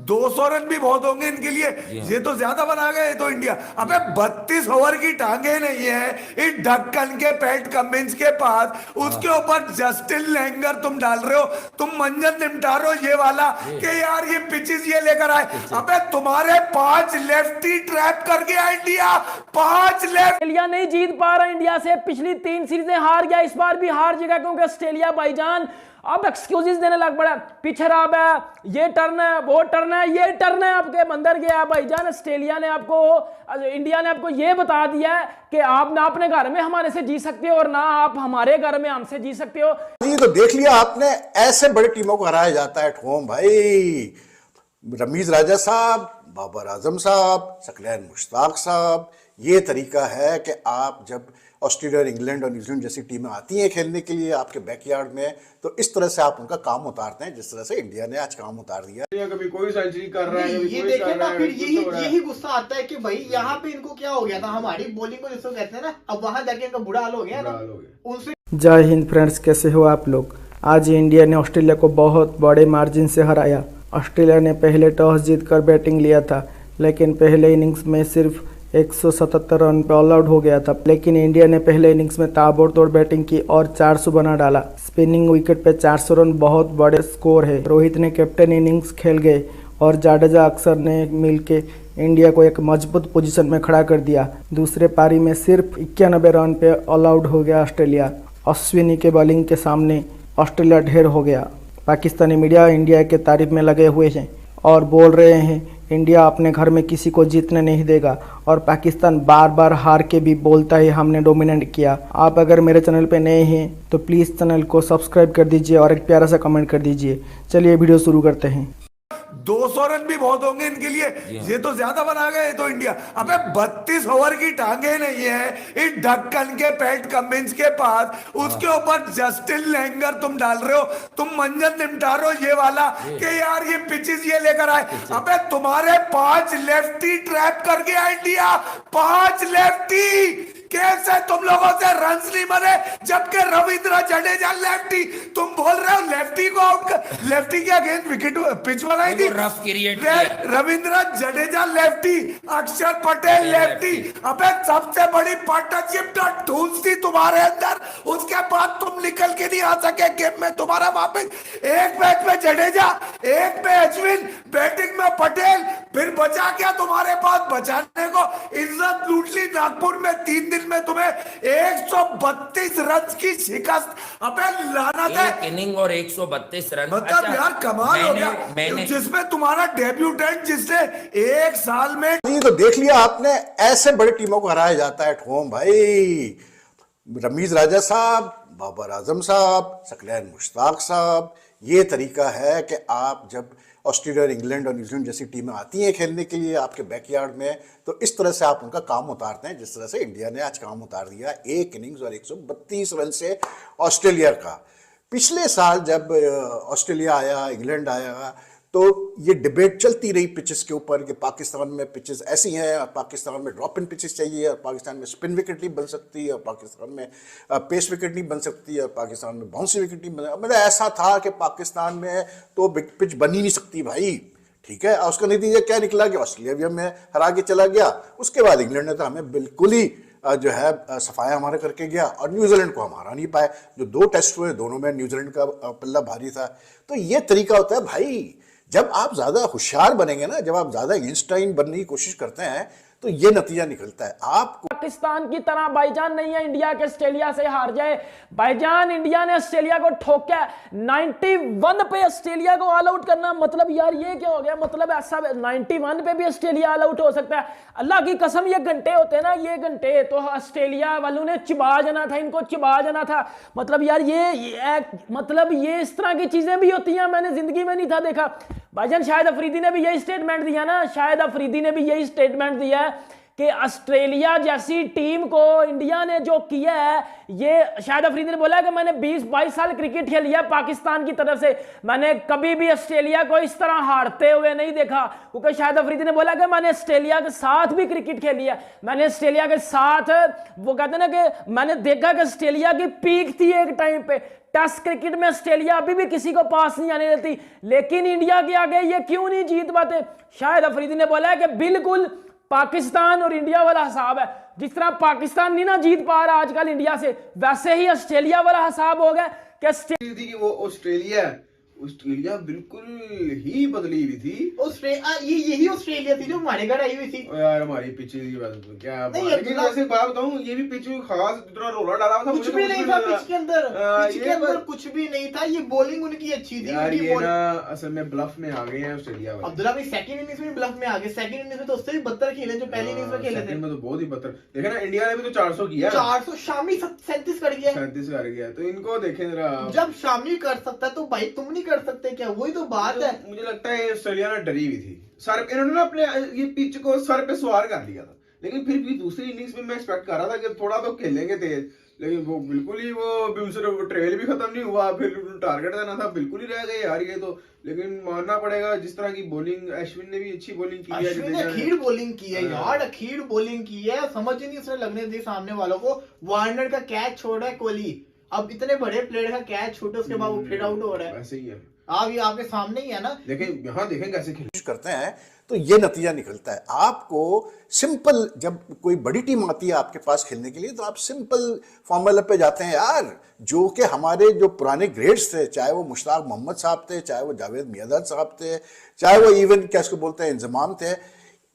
200 run भी बहुत होंगे इनके लिए। ये तो ज्यादा बना गए तो इंडिया। अबे 32 ओवर की टांगे नहीं है इस ढक्कन के पैट कमिंस के पास, उसके ऊपर जस्टिन लैंगर तुम डाल रहे हो, तुम मंजन निमटा रहे हो ये वाला कि यार ये पिचेस ये लेकर आए। अबे तुम्हारे 5 लेफ्टी ट्रैप कर गया इंडिया, 5 लेफ्ट। ऑस्ट्रेलिया नहीं जीत पा रहा इंडिया से, पिछली 3 सीरीजें हार गया, इस बार भी हार जाएगा क्योंकि ऑस्ट्रेलिया भाईजान अब एक्सक्यूजेस देने लग पड़ा। पिच खराब है, ये टर्न है, वो टर्न है, ये टर्न है, आपके बंदर गया भाईजान। ऑस्ट्रेलिया ने आपको, इंडिया ने आपको ये बता दिया है कि आप ना अपने घर में हमारे से जी सकते हो और ना आप हमारे घर में हमसे जी सकते हो। ये तो देख लिया आपने, ऐसे बड़ी टीमों को हराया जाता है एट होम भाई। रमीज राजा साहब, बाबर आजम साहब, सकलैन मुश्ताक साहब, ये तरीका है कि आप जब ऑस्ट्रेलिया और इंग्लैंड और न्यूजीलैंड जैसी टीमें आती हैं खेलने के लिए आपके बैकयार्ड में, तो इस तरह से आप उनका काम उतारते हैं जिस तरह से इंडिया ने आज काम उतार दिया। कभी कोई सेंचुरी कर रहा है, ये देखे ना, फिर यही गुस्सा आता है कि भाई यहाँ पे इनको क्या हो गया था, हमारी बॉलिंग को जिसको कहते हैं ना, अब वहां जाके इनका बुरा हाल हो गया ना उनसे। जय हिंद फ्रेंड्स, कैसे हो आप लोग। आज इंडिया ने ऑस्ट्रेलिया को बहुत बड़े मार्जिन से हराया। ऑस्ट्रेलिया ने पहले टॉस जीतकर बैटिंग लिया था, लेकिन पहले इनिंग्स में सिर्फ 177 रन पर ऑल आउट हो गया था। लेकिन इंडिया ने पहले इनिंग्स में ताबड़तोड़ बैटिंग की और 400 बना डाला। स्पिनिंग विकेट पे 400 रन बहुत बड़े स्कोर है। रोहित ने कैप्टन इनिंग्स खेल गए और जाडेजा अक्सर ने मिलके इंडिया को एक मजबूत पोजीशन में खड़ा कर दिया। दूसरे पारी में सिर्फ 91 रन पे ऑल आउट हो गया ऑस्ट्रेलिया। अश्विनी के बॉलिंग के सामने ऑस्ट्रेलिया ढेर हो गया। पाकिस्तानी मीडिया इंडिया के तारीफ में लगे हुए हैं और बोल रहे हैं इंडिया अपने घर में किसी को जीतने नहीं देगा, और पाकिस्तान बार बार हार के भी बोलता है हमने डोमिनेट किया। आप अगर मेरे चैनल पे नए हैं तो प्लीज़ चैनल को सब्सक्राइब कर दीजिए और एक प्यारा सा कमेंट कर दीजिए। चलिए वीडियो शुरू करते हैं। 200 रन भी बहुत होंगे इनके लिए। ये तो ज्यादा बना गए तो इंडिया। अबे 32 ओवर की टांगे नहीं है इस ढक्कन के पैट कमिंस के पास, उसके ऊपर जस्टिन लैंगर तुम डाल रहे हो, तुम मंजन निमटा रहे हो ये वाला कि यार ये पिचेस ये लेकर आए। अबे तुम्हारे 5 लेफ्टी ट्रैप कर गया इंडिया, 5 लेफ्टी। कैसे तुम लोगों से रन्स नहीं बने जबकि रविंद्र जडेजा लेफ्टी, तुम बोल रहे हो लेफ्टी को आउट, लेफ्टी के अगेंस्ट विकेट पिच बनाई थी, रविंद्र जडेजा लेफ्टी, अक्षर पटेल लेफ्टी। अबे सबसे बड़ी पार्टनरशिप तो ढूंढ थी तुम्हारे अंदर, उसके बाद तुम निकल के नहीं आ सके गेम में। तुम्हारा वापस एक मैच में जडेजा, एक में अश्विन, बैटिंग में पटेल, फिर बचा क्या तुम्हारे पास बचाने को। इज्जत लूट ली नागपुर में 3 दिन में, तुम्हें 132 रन की शिकस्त। अबे लानत है, एक इनिंग और 132 रन, मतलब यार कमाल हो गया। जिसमें तुम्हारा डेब्यूटेंट जिसने एक साल में। ये तो देख लिया आपने, ऐसे बड़ी टीमों को हराया जाता है एट होम भाई। रमीज राजा साहब, बाबर आजम साहब, सकलैन मुश्ताक साहब, ये तरीका है कि आप जब ऑस्ट्रेलिया और इंग्लैंड और न्यूजीलैंड जैसी टीमें आती हैं खेलने के लिए आपके बैकयार्ड में, तो इस तरह से आप उनका काम उतारते हैं जिस तरह से इंडिया ने आज काम उतार दिया। एक इनिंग्स और 132 रन से ऑस्ट्रेलिया का। पिछले साल जब ऑस्ट्रेलिया आया, इंग्लैंड आया, तो ये डिबेट चलती रही पिचेस के ऊपर कि पाकिस्तान में पिचेस ऐसी हैं और पाकिस्तान में ड्रॉप इन पिचेस चाहिए, और पाकिस्तान में स्पिन विकेट नहीं बन सकती, और पाकिस्तान में पेस विकेट नहीं बन सकती, और पाकिस्तान में बाउंसी विकेट नहीं बन। मतलब ऐसा था कि पाकिस्तान में तो बिग पिच बन ही नहीं सकती भाई। ठीक है, और उसका नतीजा क्या निकला कि ऑस्ट्रेलिया भी हमें हरा के चला गया। उसके बाद इंग्लैंड ने तो हमें बिल्कुल ही जो है सफाया हमारे करके गया, और न्यूजीलैंड को हम हरा नहीं पाए। जो 2 टेस्ट हुए दोनों में न्यूजीलैंड का पल्ला भारी था। तो ये तरीका होता है भाई, जब आप ज़्यादा होशियार बनेंगे ना, जब आप ज़्यादा आइंस्टाइन बनने की कोशिश करते हैं तो ये नतीजा निकलता है आपको। पाकिस्तान की तरह भाईजान नहीं है इंडिया के ऑस्ट्रेलिया से हार जाए। भाईजान इंडिया ने ऑस्ट्रेलिया को ठोका 91 पे ऑस्ट्रेलिया को ऑल आउट करना, मतलब यार ये क्या हो गया। मतलब ऐसा 91 पे भी ऑस्ट्रेलिया ऑल आउट हो सकता है। अल्लाह की कसम, ये घंटे होते हैं ना, ये घंटे तो ऑस्ट्रेलिया वालों ने चिबा जाना था, इनको चिबा जाना था। मतलब यार मतलब ये इस तरह की चीजें भी होती हैं, मैंने जिंदगी में नहीं था देखा। भाईजान शाहिद अफरीदी ने भी यही स्टेटमेंट दिया ना, शाहिद अफरीदी ने भी यही स्टेटमेंट दिया कि ऑस्ट्रेलिया जैसी टीम को इंडिया ने जो किया है, ये शायद अफरीदी ने बोला कि मैंने 20-22 साल क्रिकेट खेली है पाकिस्तान की तरफ से, मैंने कभी भी ऑस्ट्रेलिया को इस तरह हारते हुए नहीं देखा। क्योंकि शायद अफरीदी ने बोला कि मैंने ऑस्ट्रेलिया के साथ भी क्रिकेट खेली है, मैंने ऑस्ट्रेलिया के साथ, वो कहते हैं ना कि मैंने देखा कि ऑस्ट्रेलिया की पीक थी एक टाइम पे। टेस्ट क्रिकेट में ऑस्ट्रेलिया अभी भी किसी को पास नहीं आने देती, लेकिन इंडिया के आगे ये क्यों नहीं जीत पाते? शायद अफरीदी ने बोला है कि बिल्कुल पाकिस्तान और इंडिया वाला हिसाब है। जिस तरह पाकिस्तान नहीं ना जीत पा रहा आजकल इंडिया से, वैसे ही ऑस्ट्रेलिया वाला हिसाब हो गया कि वो ऑस्ट्रेलिया बिल्कुल ही बदली हुई थी। यही ऑस्ट्रेलिया थी जो हमारे घर आई हुई थी। यार हमारी पिच की बात तो क्या नहीं, लेकिन वैसे बात बताऊं, ये भी पिच खास इतना रोला डाला था, कुछ भी नहीं था पिच के अंदर, कुछ भी नहीं था। ये बॉलिंग उनकी अच्छी थी। यार ये ना असल में ब्लफ में आ गए हैं ऑस्ट्रेलिया वाले। अब्दुल्ला भाई सेकंड इनिंग्स में ब्लफ में आ गए। सेकंड इनिंग्स में तो उससे भी बदतर खेले जो पहली इनिंग्स में खेले थे। में तो बहुत ही बदतर। देखे ना इंडिया ने भी तो 400 किया, 400 शामी 37 कर गया, 37 कर गया। तो इनको देखें जरा, जब शामी कर सकता है तो भाई तुम नहीं कर सकते क्या? वही तो बात है। मुझे लगता है ऑस्ट्रेलिया ना डरी हुई थी। सर इन्होंने ना अपने ये पिच को सर पे सवार कर लिया था, लेकिन फिर भी दूसरी इनिंग्स में मैं एक्सपेक्ट कर रहा था कि थोड़ा तो खेलेंगे तेज, लेकिन वो बिल्कुल ही वो ट्रेल भी खत्म नहीं हुआ, फिर टारगेट देना था बिल्कुल ही रह गए यार ये तो। लेकिन मानना पड़ेगा जिस तरह की बॉलिंग, अश्विन ने भी अच्छी बॉलिंग की है। अश्विन ने अखीर बॉलिंग की है यार, अखीर बॉलिंग की है। समझ ही नहीं उसने लगने दी सामने वालों को। वार्नर का कैच छोड़ा है कोहली, अब इतने बड़े प्लेयर का कैच छोटे उसके बाद वो फिट आउट हो रहा है। ऐसे ही है, आप ये आपके सामने ही है ना। देखें यहाँ देखें कैसे खेल करते हैं तो ये नतीजा निकलता है। आपको सिंपल, जब कोई बड़ी टीम आती है आपके पास खेलने के लिए, तो आप सिंपल फॉर्मूला पे जाते हैं यार, जो कि हमारे जो पुराने ग्रेड्स थे, चाहे वो मुश्ताक मोहम्मद साहब थे, चाहे वो जावेद मियादाद साहब थे, चाहे वो इवन क्या इसको बोलते हैं इंजमाम थे,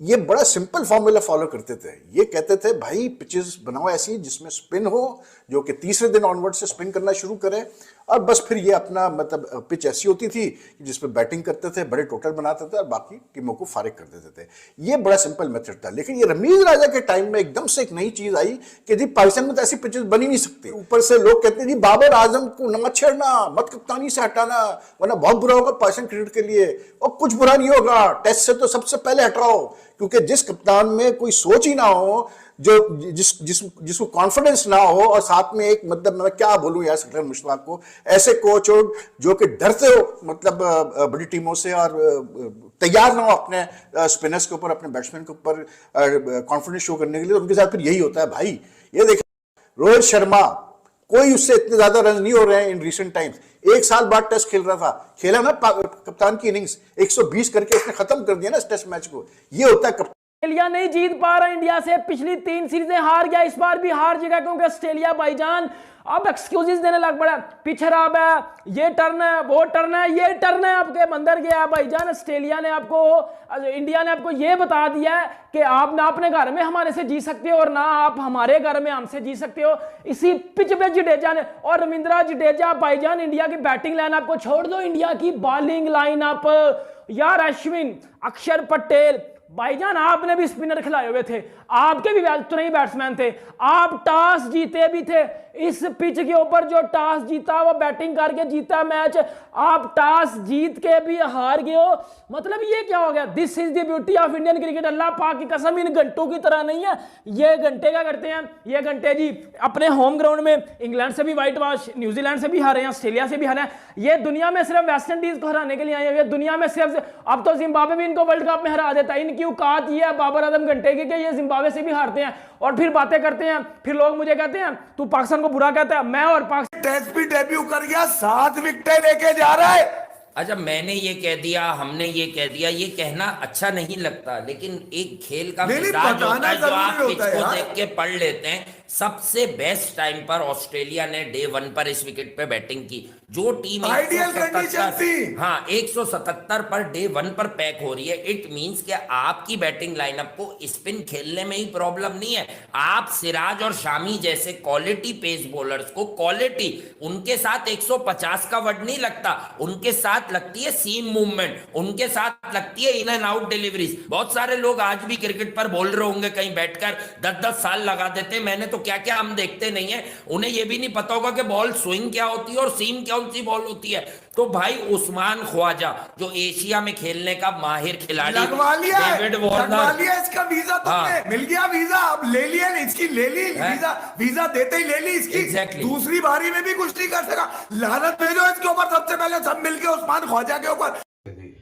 ये बड़ा सिंपल फॉर्मूला फॉलो करते थे। ये कहते थे भाई पिचेस बनाओ ऐसी जिसमें स्पिन हो, जो कि तीसरे दिन ऑनवर्ड से स्पिन करना शुरू करे, और बस फिर ये अपना मतलब पिच ऐसी होती थी कि जिसपे बैटिंग करते थे, बड़े टोटल बनाते थे और बाकी टीमों को फारिग कर देते थे। ये बड़ा सिंपल मेथड था। लेकिन ये रमीज राजा के टाइम में एकदम से एक नई चीज आई कि जी पाकिस्तान में तो ऐसी पिचेस बनी नहीं सकती। ऊपर से लोग कहते हैं जी बाबर आजम को ना छेड़ना, मत कप्तानी से हटाना, वरना बहुत बुरा होगा पाकिस्तान क्रिकेट के लिए। और कुछ बुरा नहीं होगा, टेस्ट से तो सबसे पहले हटाओ, क्योंकि जिस कप्तान में कोई सोच ही ना हो, जो जिसको कॉन्फिडेंस ना हो, और साथ में एक मतलब मैं क्या बोलूं यार सकलैन मुश्ताक को, ऐसे कोच हो जो कि डरते हो मतलब बड़ी टीमों से, और तैयार ना हो अपने स्पिनर्स के ऊपर, अपने बैट्समैन के ऊपर कॉन्फिडेंस शो करने के लिए, उनके साथ फिर यही होता है भाई। ये देखा रोहित शर्मा, कोई उससे इतने ज्यादा रन नहीं हो रहे हैं इन रिसेंट टाइम्स। एक साल बाद टेस्ट खेल रहा था, खेला ना कप्तान की इनिंग्स 120 करके उसने खत्म कर दिया ना इस टेस्ट मैच को। ये होता है ऑस्ट्रेलिया नहीं जीत पा रहा इंडिया से, पिछली 3 सीरीजें हार गया, इस बार भी हार जाएगा, क्योंकि ऑस्ट्रेलिया भाईजान अब एक्सक्यूजेस देने लग पड़ा। पिच खराब है, ये टर्न है, वो टर्न है, ये टर्न है आपके अंदर गया भाईजान। ऑस्ट्रेलिया ने आपको, इंडिया ने आपको ये बता दिया है कि आप ना अपने घर में हमारे से जी सकते हो और ना आप हमारे घर में हमसे जी सकते हो। इसी पिच पे जडेजा ने और रविंद्रा जडेजा भाईजान, इंडिया की बैटिंग लाइन आपको छोड़ दो, इंडिया की बॉलिंग लाइन अप यार, अश्विन, अक्षर पटेल भाईजान, आपने भी स्पिनर खिलाए हुए थे, आपके भी तो नहीं बैट्समैन थे, आप टॉस जीते भी थे। इस पिच के ऊपर जो टॉस जीता वो बैटिंग करके जीता मैच, आप टॉस जीत के भी हार गए हो। मतलब ये क्या हो गया? This is the beauty of Indian cricket. Allah पाक की कसम, इन घंटों की तरह नहीं है। ये घंटे क्या करते हैं? ये घंटे जी अपने होम ग्राउंड में इंग्लैंड से भी वाइट वॉश, न्यूजीलैंड से भी हारे हैं, ऑस्ट्रेलिया से भी हारे हैं। ये दुनिया में सिर्फ वेस्ट इंडीज को हराने के लिए आए हैं। ये दुनिया में सिर्फ, अब तो जिम्बाब्वे भी इनको वर्ल्ड कप में हरा देता है। इनकी औकात ये है बाबर आजम घंटे की कि ये जिम्बाब्वे से भी हारते हैं और फिर बातें करते हैं। फिर लोग मुझे कहते हैं तू पाकिस्तान को बुरा कहता है। मैं और पाकिस्तान टेस्ट भी डेब्यू कर गया, 7 विकेटें लेके जा रहा है। अच्छा, मैंने ये कह दिया, हमने ये कह दिया, ये कहना अच्छा नहीं लगता, लेकिन एक खेल का मिजाज होता है जो आप पिच को देख के पढ़ लेते हैं। सबसे बेस्ट टाइम पर ऑस्ट्रेलिया ने डे 1 पर इस विकेट पे बैटिंग की। जो टीम आइडियल कंडीशन थी, हाँ 177 पर डे 1 पर पैक हो रही है, इट मींस कि आपकी बैटिंग लाइनअप को स्पिन खेलने में ही प्रॉब्लम नहीं है। आप सिराज और शामी जैसे क्वालिटी पेस बॉलर्स को, क्वालिटी, उनके साथ 150 का वर्ड नहीं लगता, उनके साथ लगती है सीम मूवमेंट, उनके साथ लगती है इन एंड आउट डिलीवरीज। बहुत सारे लोग आज भी क्रिकेट पर बोल रहे होंगे कहीं बैठकर 10-10 साल लगा देते, मैंने तो क्या क्या हम देखते नहीं है। उन्हें यह भी नहीं पता होगा कि बॉल स्विंग क्या होती है और सीम कौन सी बॉल होती है। तो भाई उस्मान ख्वाजा जो एशिया में खेलने का माहिर खिलाड़ी, लगवा लिया है, डेविड लगवा वार्नर, लिया इसका वीजा तुमने, हाँ। मिल गया वीजा, अब ले लिया इसकी, ले ली वीजा, वीजा देते ही ले ली इसकी। Exactly. दूसरी बारी में भी कुछ नहीं कर सका। लानत भेजो इसके ऊपर सबसे पहले, सब मिलके उस्मान ख्वाजा के ऊपर।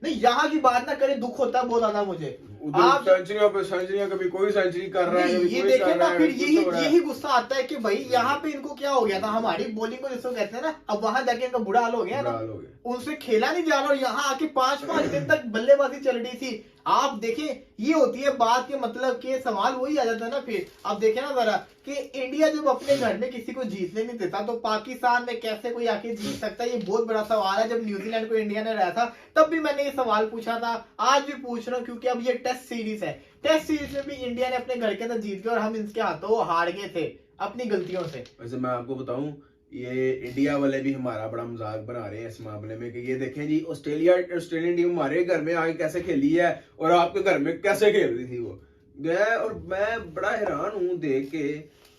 नहीं, यहाँ की बात ना करे, दुख होता है बहुत ज्यादा मुझे। आप सेंचुरियों पे सेंचुरियां, कभी कोई सेंचुरी कर रहा है, कभी ये कोई देखे कर ना, रहा है, फिर कुछ हो रहा है। यही गुस्सा आता है कि भाई यहाँ पे इनको क्या हो गया था, हमारी बॉलिंग को जिसको कहते हैं ना, अब वहां जाके इनका बुरा हाल हो गया ना, बुरा हाल हो गया। उनसे खेला नहीं जा रहा, और यहाँ आके 5-5 दिन तक बल्लेबाजी चल रही थी। आप देखें, ये होती है बात के मतलब के सवाल वही आ जाता है ना। फिर आप देखें ना जरा कि इंडिया जब अपने घर में किसी को जीतने नहीं देता, तो पाकिस्तान में कैसे कोई आके जीत सकता है, ये बहुत बड़ा सवाल है। जब न्यूजीलैंड को इंडिया ने रहा था, तब भी मैंने ये सवाल पूछा था, आज भी पूछ रहा हूँ, क्योंकि अब ये टेस्ट सीरीज है। टेस्ट सीरीज में भी इंडिया ने अपने घर के अंदर जीत गया, और हम इनके हाथों हार गए थे अपनी गलतियों से। वैसे मैं आपको बताऊं, ये इंडिया वाले भी हमारा बड़ा मजाक बना रहे हैं इस मामले में कि ये देखें जी, ऑस्ट्रेलियन टीम हमारे घर में आगे कैसे खेली है और आपके घर में कैसे खेल रही थी वो गया। और मैं बड़ा हैरान हूँ देख के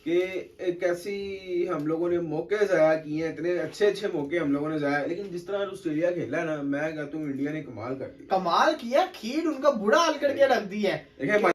कि कैसी हम लोगों ने मौके जाया किए हैं, इतने अच्छे अच्छे मौके हम लोगों ने जाया, लेकिन जिस तरह ऑस्ट्रेलिया खेला है ना, मैं कहता हूँ इंडिया ने कमाल कर दिया। कमाल किया, खीर उनका बुरा हाल करके रख दिया है। देखिए